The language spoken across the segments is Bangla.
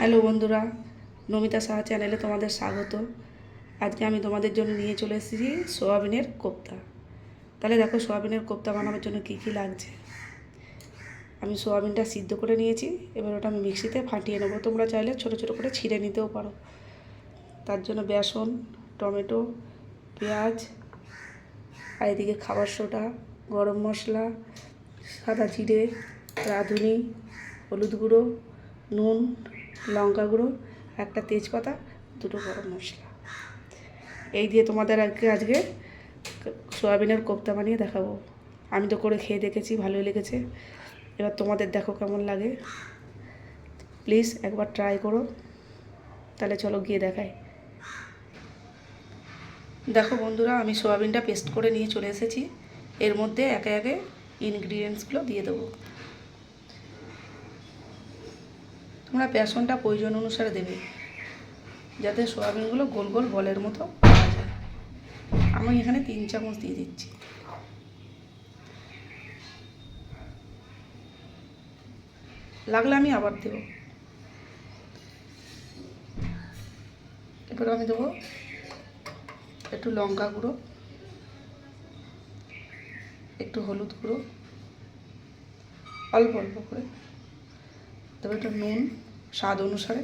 হ্যালো বন্ধুরা, নমিতা সাহা চ্যানেলে তোমাদের স্বাগত। আজকে আমি তোমাদের জন্য নিয়ে চলে এসেছি সোয়াবিনের কোপ্তা। তাহলে দেখো সোয়াবিনের কোপ্তা বানানোর জন্য কী কী লাগছে। আমি সোয়াবিনটা সিদ্ধ করে নিয়েছি, এবার ওটা আমি মিক্সিতে ফাটিয়ে নেবো। তোমরা চাইলে ছোটো ছোটো করে ছিঁড়ে নিতেও পারো। তার জন্য বেসন, টমেটো, পেঁয়াজ, আর এদিকে খাবার সোডা, গরম মশলা, সাদা জিরে, রাঁধুনি, হলুদ গুঁড়ো, নুন, লঙ্কা গুঁড়ো, একটা তেজপাতা, দুটো গরম মশলা। এই দিয়ে তোমাদের আজকে সয়াবিনের কোপ্তা বানিয়ে দেখাবো। আমি তো করে খেয়ে দেখেছি, ভালোই লেগেছে। এবার তোমাদের দেখো কেমন লাগে। প্লিজ একবার ট্রাই করো। তাহলে চলো গিয়ে দেখাই। দেখো বন্ধুরা, আমি সয়াবিনটা পেস্ট করে নিয়ে চলে এসেছি। এর মধ্যে একে একে ইনগ্রিডিয়েন্টসগুলো দিয়ে দেবো। তোমরা বেসনটা প্রয়োজন অনুসারে দেবে, যাতে সয়াবিনগুলো গোল গোল বলের মতো পাওয়া যায়। আমি এখানে 3 চামচ দিয়ে দিচ্ছি। লাগলে আমি আবার দেবো। এরপর আমি দেবো একটু লঙ্কা গুঁড়ো, একটু হলুদ গুঁড়ো, অল্প অল্প করে দেবো একটু নুন স্বাদ অনুসারে।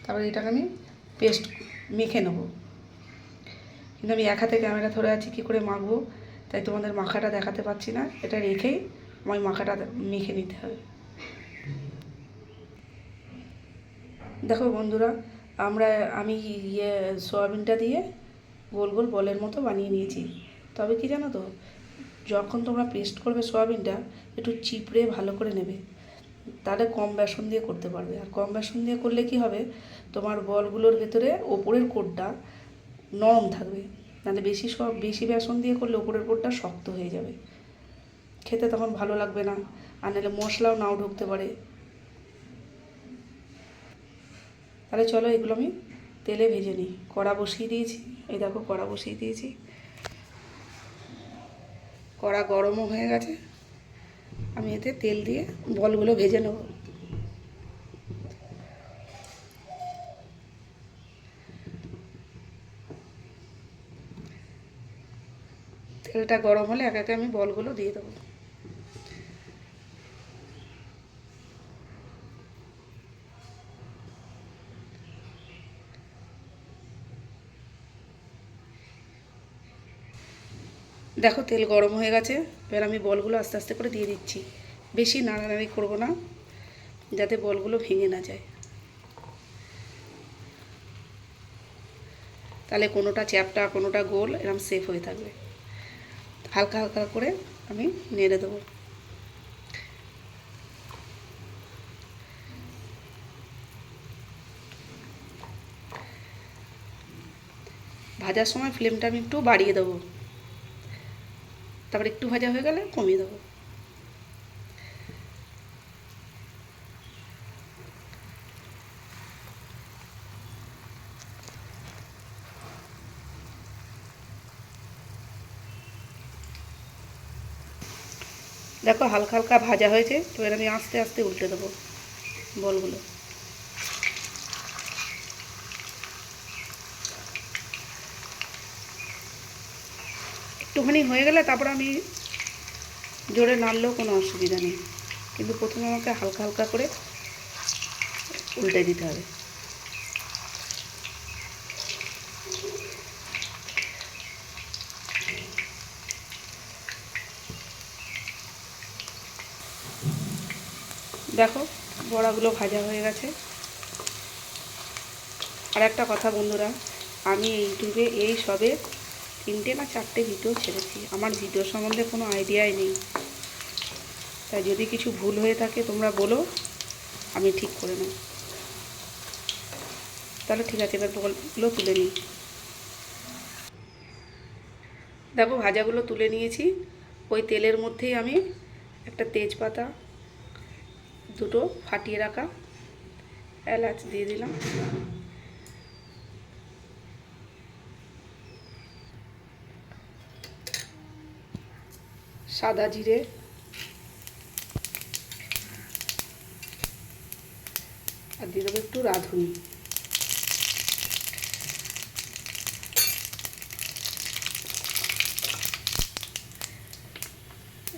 তারপরে এটাকে আমি পেস্ট মেখে নেবো। কিন্তু আমি এক হাতে ক্যামেরা ধরে আছি, কী করে মাখবো, তাই তোমাদের মাখাটা দেখাতে পাচ্ছি না। এটা রেখেই আমায় মাখাটা মেখে নিতে হবে। দেখো বন্ধুরা, আমি সয়াবিনটা দিয়ে গোল গোল বলের মতো বানিয়ে নিয়েছি। তবে কি জানো তো, যখন তোমরা পেস্ট করবে সয়াবিনটা, একটু চিপড়ে ভালো করে নেবে। তাহলে কম বেসন দিয়ে করতে পারবে। আর কম বেসন দিয়ে করলে কি হবে, তোমার বলগুলোর ভেতরে ওপরের কোটটা নরম থাকবে। নাহলে বেশি বেসন দিয়ে করলে ওপরের কোটটা শক্ত হয়ে যাবে, খেতে তখন ভালো লাগবে না। আর নাহলে মশলাও নাও ঢুকতে পারে। তাহলে চলো এগুলো আমি তেলে ভেজে নিই। কড়া বসিয়ে দিয়েছি, এই দেখো কড়া বসিয়ে দিয়েছি। কড়া গরমও হয়ে গেছে। আমি এতে তেল দিয়ে বলগুলো ভেজে নেব। তেলটা গরম হলে এক একে আমি বলগুলো দিয়ে দেবো। দেখো তেল গরম হয়ে গেছে। এবার আমি বলগুলো আস্তে আস্তে করে দিয়ে দিচ্ছি। বেশি নাড়ানাড়ি করবো না, যাতে বলগুলো ভেঙে না যায়। তাহলে কোনোটা চ্যাপ্টা কোনোটা গোল এরকম সেফ হয়ে থাকবে। হালকা হালকা করে আমি নেড়ে দেবো। ভাজার সময় ফ্লেমটা আমি একটু বাড়িয়ে দেবো। তারপর একটু ভাজা হয়ে গেলে কমিয়ে দেবো। দেখো হালকা হালকা ভাজা হয়েছে। এবার আমি আস্তে আস্তে উল্টে দেবো বলগুলো। একটুখানি হয়ে গেলে তারপর আমি জোরে নাড়লেও কোনো অসুবিধা নেই, কিন্তু প্রথমে আমাকে হালকা হালকা করে উল্টে দিতে হবে। দেখো বড়াগুলো ভাজা হয়ে গেছে। আর একটা কথা বন্ধুরা, আমি ইউটিউবে এই সবে 3টে না 4টে ভিডিও ছেড়েছি। আমার ভিডিও সম্বন্ধে কোনো আইডিয়াই নেই, তাই যদি কিছু ভুল হয়ে থাকে তোমরা বলো, আমি ঠিক করে নেব। তাহলে ঠিক আছে, এবার বলগুলো তুলে নিই। দেখো ভাজাগুলো তুলে নিয়েছি। ওই তেলের মধ্যেই আমি একটা তেজপাতা, দুটো ফাটিয়ে রাখা এলাচ দিয়ে দিলাম। সাদা জিরে, আর দিয়ে দেবো একটু রাঁধুনি।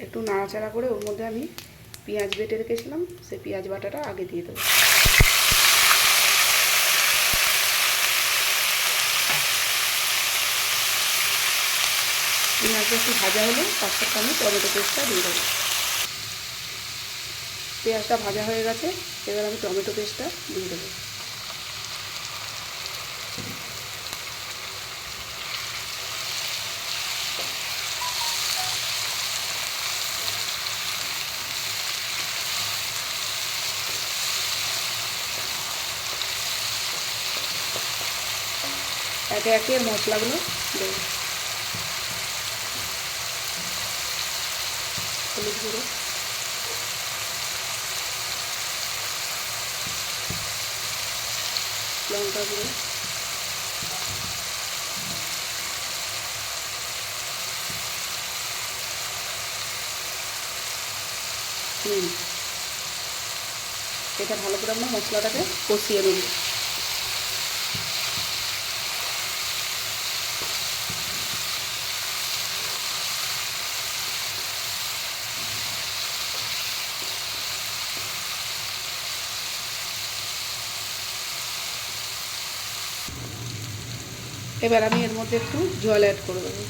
একটু নাড়াচাড়া করে ওর মধ্যে আমি পেঁয়াজ বেটে রেখেছিলাম, সেই পেঁয়াজ বাটাটা আগে দিয়ে দেবো। পেঁয়াজটা একটু ভাজা হলে তার সাথে আমি টমেটো পেস্টটা দিয়ে দেবো। পেঁয়াজটা ভাজা হয়ে গেছে, এবার আমি টমেটো পেস্টটা দিয়ে দেবো। একে একে মশলাগুলো দেবো। হলুদ গুঁড়ো, লঙ্কা গুঁড়ো, নুন। এটা ভালো করে আমরা মশলাটাকে কষিয়ে নেব। এবার আমি এর মধ্যে একটু জল অ্যাড করে দেবো।